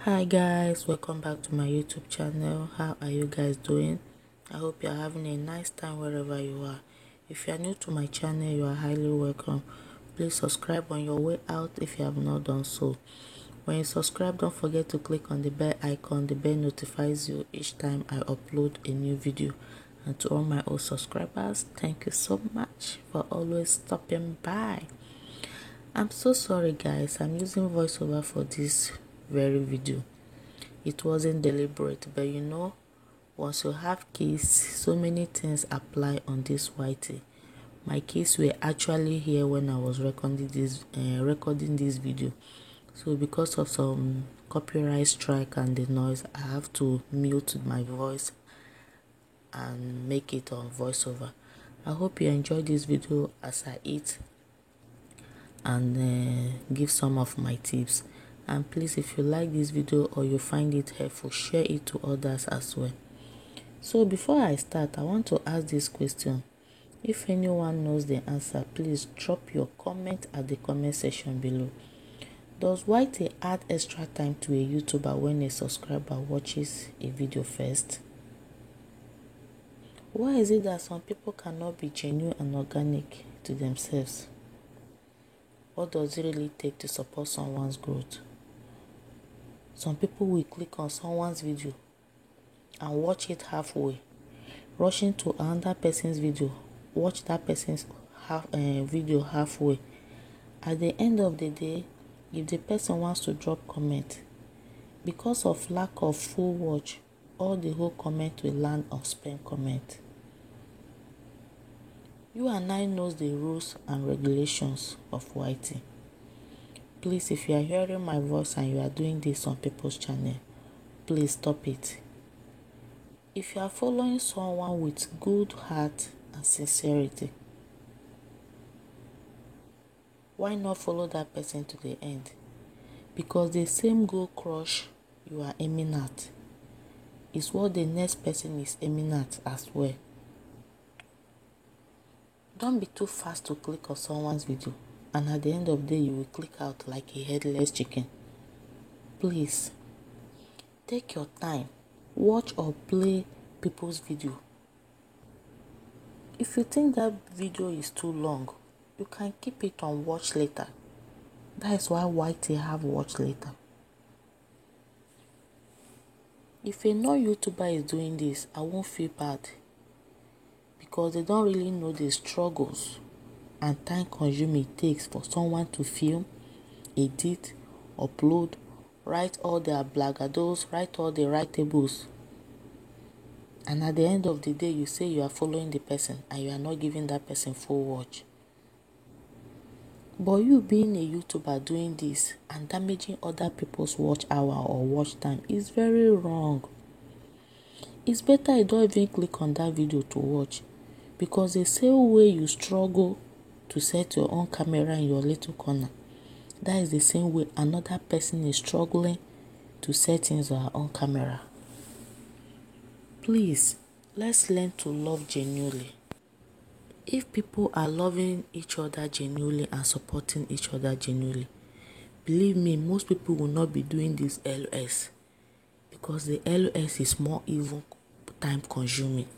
Hi guys, welcome back to my YouTube channel. How are you guys doing? I hope you're having a nice time wherever you are. If you are new to my channel, you are highly welcome. Please subscribe on your way out if you have not done so. When you subscribe, don't forget to click on the bell icon. The bell notifies you each time I upload a new video. And to all my old subscribers, thank you so much for always stopping by. I'm so sorry guys, I'm using voiceover for this very video. It wasn't deliberate, but once you have kids, so many things apply on this YT. My kids were actually here when I was recording this video. So because of some copyright strike and the noise, I have to mute my voice and make it on voiceover. I hope you enjoy this video as I eat and give some of my tips. And please, if you like this video or you find it helpful, share it to others as well. So before I start, I want to ask this question. If anyone knows the answer, please drop your comment at the comment section below. Does YT add extra time to a YouTuber when a subscriber watches a video first? Why is it that some people cannot be genuine and organic to themselves? What does it really take to support someone's growth? Some people will click on someone's video and watch it halfway, rushing to another person's video, watch that person's video halfway. At the end of the day, if the person wants to drop comment, because of lack of full watch, all the whole comment will land on spam comment. You and I knows the rules and regulations of YT. Please, if you are hearing my voice and you are doing this on people's channel, please stop it. If you are following someone with good heart and sincerity, why not follow that person to the end? Because the same goal crush you are aiming at is what the next person is aiming at as well. Don't be too fast to click on someone's video and at the end of the day you will click out like a headless chicken. Please, take your time, watch or play people's video. If you think that video is too long, you can keep it on watch later. That is why YT have watch later. If a non-YouTuber is doing this, I won't feel bad, because they don't really know the struggles and time consuming it takes for someone to film, edit, upload, write all their blagados, write all the writables. And at the end of the day, you say you are following the person and you are not giving that person full watch. But you being a YouTuber doing this and damaging other people's watch hour or watch time is very wrong. It's better you don't even click on that video to watch, because the same way you struggle to set your own camera in your little corner, that is the same way another person is struggling to set his or her own camera. Please, let's learn to love genuinely. If people are loving each other genuinely and supporting each other genuinely, believe me, most people will not be doing this LS, because the LS is more even time consuming.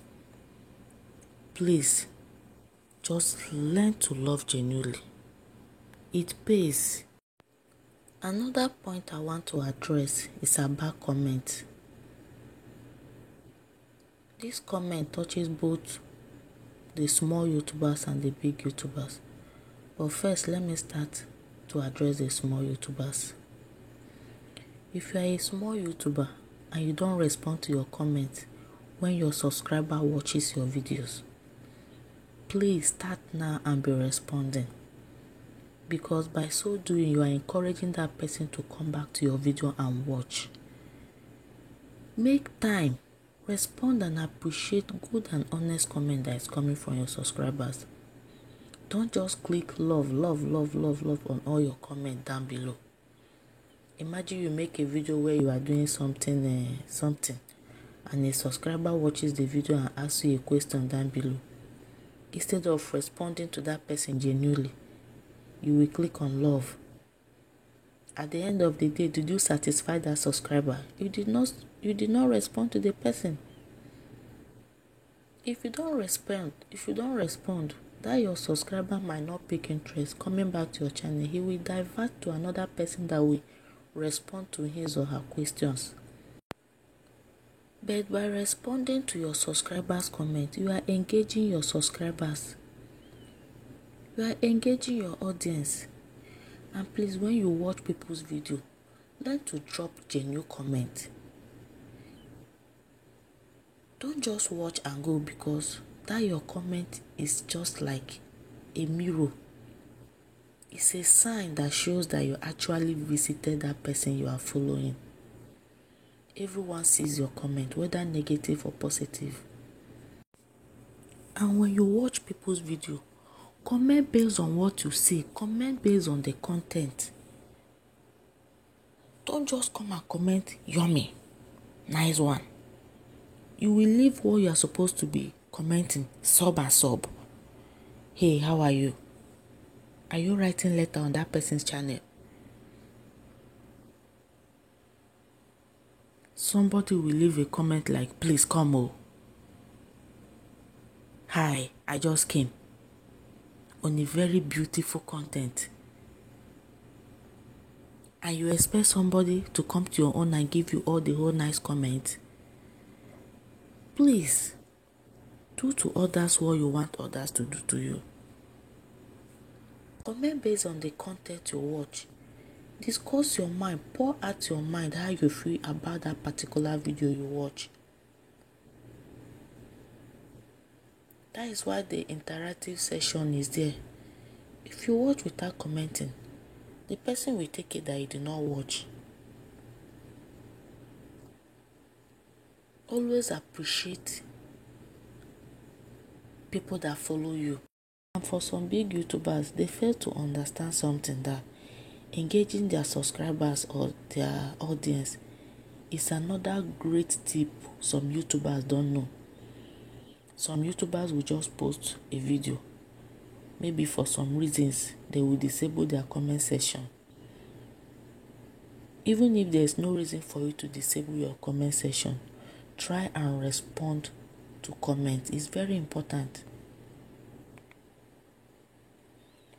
Please, just learn to love genuinely. It pays. Another point I want to address is about comments. This comment touches both the small YouTubers and the big YouTubers. But first, let me start to address the small YouTubers. If you are a small YouTuber and you don't respond to your comments when your subscriber watches your videos, please start now and be responding. Because by so doing, you are encouraging that person to come back to your video and watch. Make time. Respond and appreciate good and honest comment that is coming from your subscribers. Don't just click love on all your comments down below. Imagine you make a video where you are doing something and a subscriber watches the video and asks you a question down below. Instead of responding to that person genuinely, you will click on love. At the end of the day, did you satisfy that subscriber? You did not respond to the person. If you don't respond, that your subscriber might not pick interest coming back to your channel. He will divert to another person that will respond to his or her questions. But by responding to your subscribers' comment, you are engaging your subscribers. You are engaging your audience. And please, when you watch people's video, learn to drop genuine comment. Don't just watch and go, because that your comment is just like a mirror. It's a sign that shows that you actually visited that person you are following. Everyone sees your comment, whether negative or positive. And when you watch people's video, comment based on what you see. Comment based on the content. Don't just come and comment, yummy, nice one. You will leave what you are supposed to be commenting, sub and sub. Hey, how are you? Are you writing letter on that person's channel? Somebody will leave a comment like, please come oh. Hi, I just came. On a very beautiful content. And you expect somebody to come to your own and give you all the whole nice comments? Please, do to others what you want others to do to you. Comment based on the content you watch. Discuss your mind. Pour out your mind how you feel about that particular video you watch. That is why the interactive session is there. If you watch without commenting, the person will take it that you did not watch. Always appreciate people that follow you. And for some big YouTubers, they fail to understand something, that engaging their subscribers or their audience is another great tip some YouTubers don't know. Some YouTubers will just post a video. Maybe for some reasons, they will disable their comment section. Even if there is no reason for you to disable your comment section, try and respond to comments. It's very important.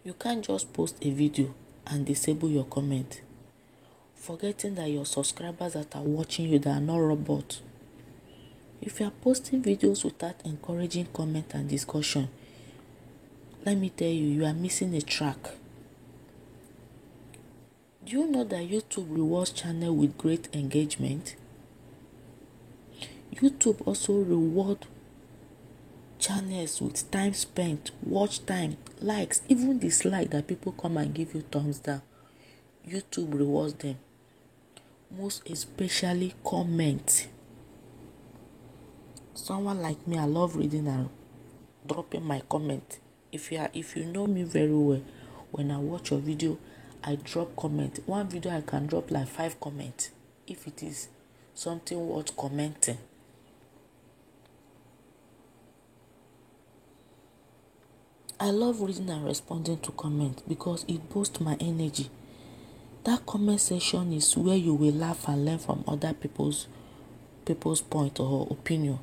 You can't just post a video and disable your comment, forgetting that your subscribers that are watching you, they are not robots. If you are posting videos without encouraging comment and discussion, let me tell you, you are missing a track. Do you know that YouTube rewards channel with great engagement? YouTube also reward channels with time spent, watch time, likes, even dislike that people come and give you thumbs down. YouTube rewards them. Most especially comment. Someone like me, I love reading and dropping my comment. If you know me very well, when I watch your video, I drop comment. One video I can drop like 5 comments if it is something worth commenting. I love reading and responding to comments because it boosts my energy. That comment section is where you will laugh and learn from other people's point or opinion.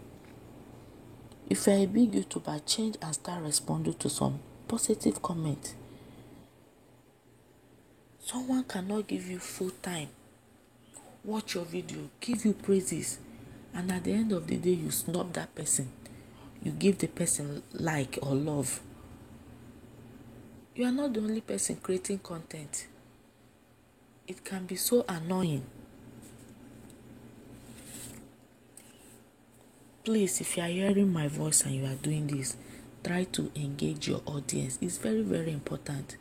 If you're a big YouTuber, change and start responding to some positive comments. Someone cannot give you full time, watch your video, give you praises, and at the end of the day, you snub that person. You give the person like or love. You are not the only person creating content. It can be so annoying. Please, if you are hearing my voice and you are doing this, try to engage your audience. It's very, very important.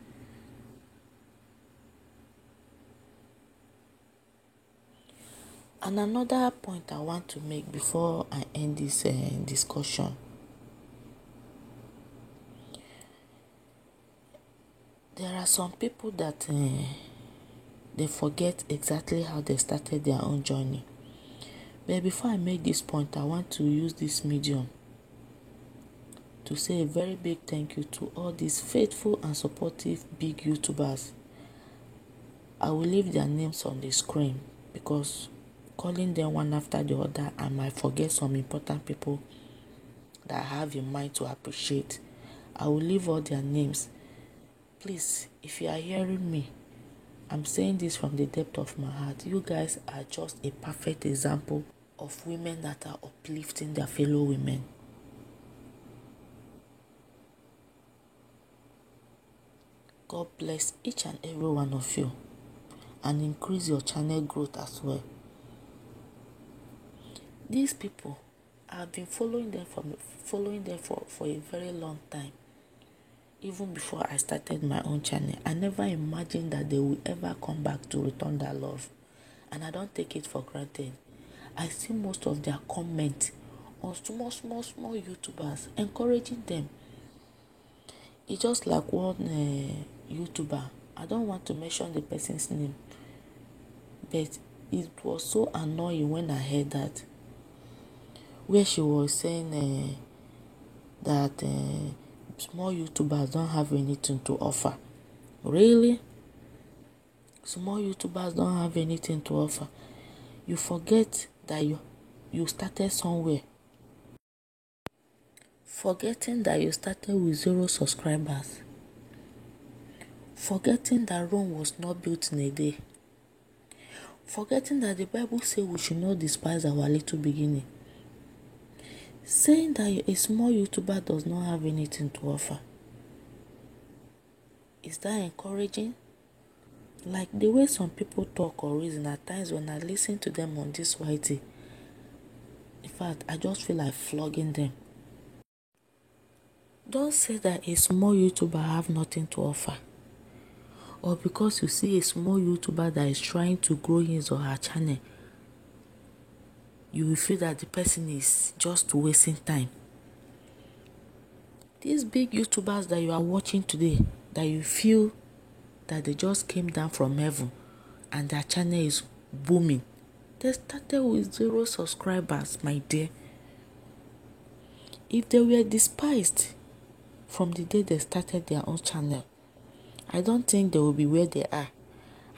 And another point I want to make before I end this discussion. There are some people that they forget exactly how they started their own journey. But before I make this point, I want to use this medium to say a very big thank you to all these faithful and supportive big YouTubers. I will leave their names on the screen because calling them one after the other, I might forget some important people that I have in mind to appreciate. I will leave all their names. Please, if you are hearing me, I'm saying this from the depth of my heart. You guys are just a perfect example of women that are uplifting their fellow women. God bless each and every one of you and increase your channel growth as well. These people, I've been following them for a very long time. Even before I started my own channel, I never imagined that they will ever come back to return that love. And I don't take it for granted. I see most of their comments on small YouTubers encouraging them. It's just like one YouTuber. I don't want to mention the person's name, but it was so annoying when I heard that, where she was saying that small YouTubers don't have anything to offer. Really? Small YouTubers don't have anything to offer. You forget that you started somewhere. Forgetting that you started with 0 subscribers. Forgetting that Rome was not built in a day. Forgetting that the Bible says we should not despise our little beginning. Saying that a small YouTuber does not have anything to offer. Is that encouraging? Like the way some people talk or reason, at times when I listen to them on this YT, in fact, I just feel like flogging them. Don't say that a small YouTuber have nothing to offer. Or because you see a small YouTuber that is trying to grow his or her channel, you will feel that the person is just wasting time. These big YouTubers that you are watching today, that you feel that they just came down from heaven and their channel is booming, they started with 0 subscribers, my dear. If they were despised from the day they started their own channel, I don't think they will be where they are.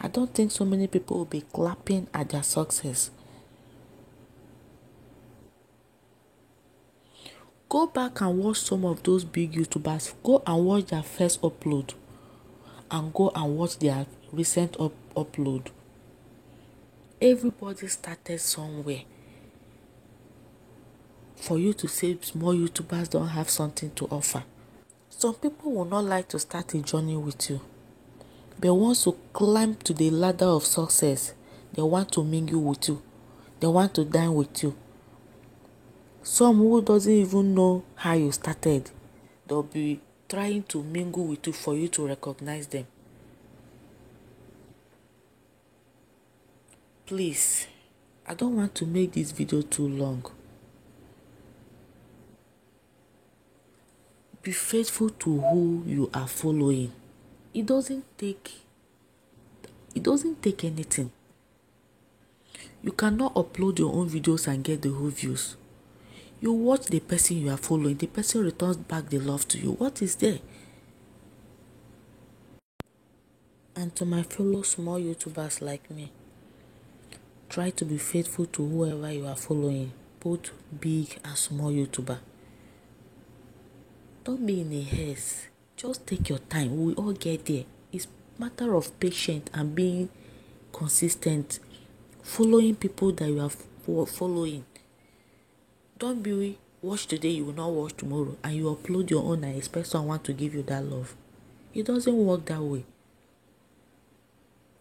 I don't think so many people will be clapping at their success. Go back and watch some of those big YouTubers. Go and watch their first upload and go and watch their recent upload. Everybody started somewhere. For you to say small YouTubers don't have something to offer. Some people will not like to start a journey with you. But once you climb to the ladder of success, they want to mingle with you. They want to dine with you. Some who doesn't even know how you started, they'll be trying to mingle with you for you to recognize them. Please, I don't want to make this video too long. Be faithful to who you are following. It doesn't take anything. You cannot upload your own videos and get the whole views. You watch the person you are following, the person returns back the love to you. What is there? And to my fellow small YouTubers like me, try to be faithful to whoever you are following, both big and small YouTuber. Don't be in a haste. Just take your time. We all get there. It's a matter of patience and being consistent. Following people that you are following. Don't be watch today, you will not watch tomorrow, and you upload your own and expect someone to give you that love. It doesn't work that way.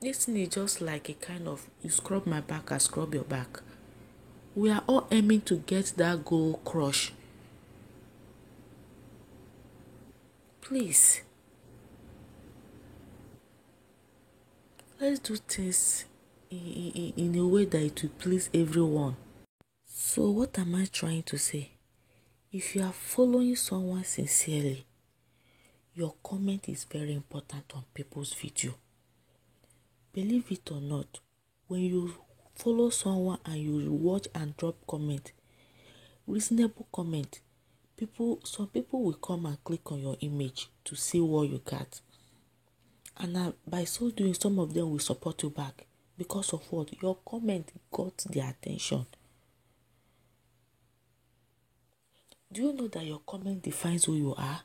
This thing is just like a kind of, you scrub my back, I scrub your back. We are all aiming to get that goal crush. Please, let's do things in a way that it will please everyone. So what am I trying to say? If you are following someone sincerely, your comment is very important on people's video. Believe it or not, when you follow someone and you watch and drop comment, reasonable comment, some people will come and click on your image to see what you got. And by so doing, some of them will support you back. Because of what? Your comment got their attention. Do you know that your comment defines who you are?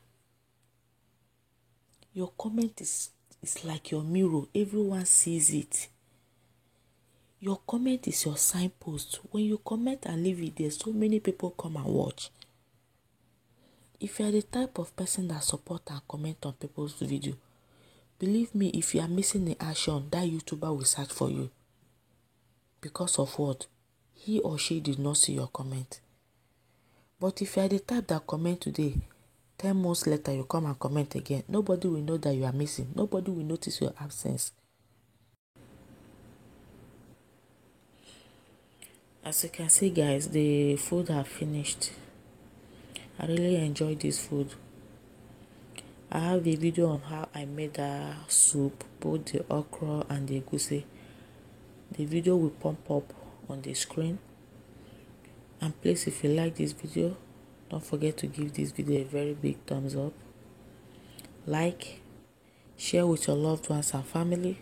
Your comment is like your mirror. Everyone sees it. Your comment is your signpost. When you comment and leave it there, so many people come and watch. If you are the type of person that support and comment on people's video, believe me, if you are missing in action, that YouTuber will search for you. Because of what? He or she did not see your comment. But if you are the type that comment today, 10 months later you come and comment again, nobody will know that you are missing. Nobody will notice your absence. As you can see, guys, the food have finished. I really enjoyed this food. I have a video on how I made a soup, both the okra and the egusi. The video will pump up on the screen. And please, if you like this video, don't forget to give this video a very big thumbs up. Like, share with your loved ones and family.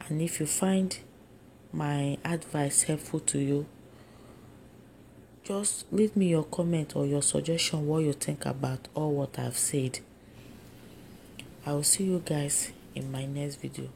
And if you find my advice helpful to you, just leave me your comment or your suggestion, what you think about all what I've said. I will see you guys in my next video.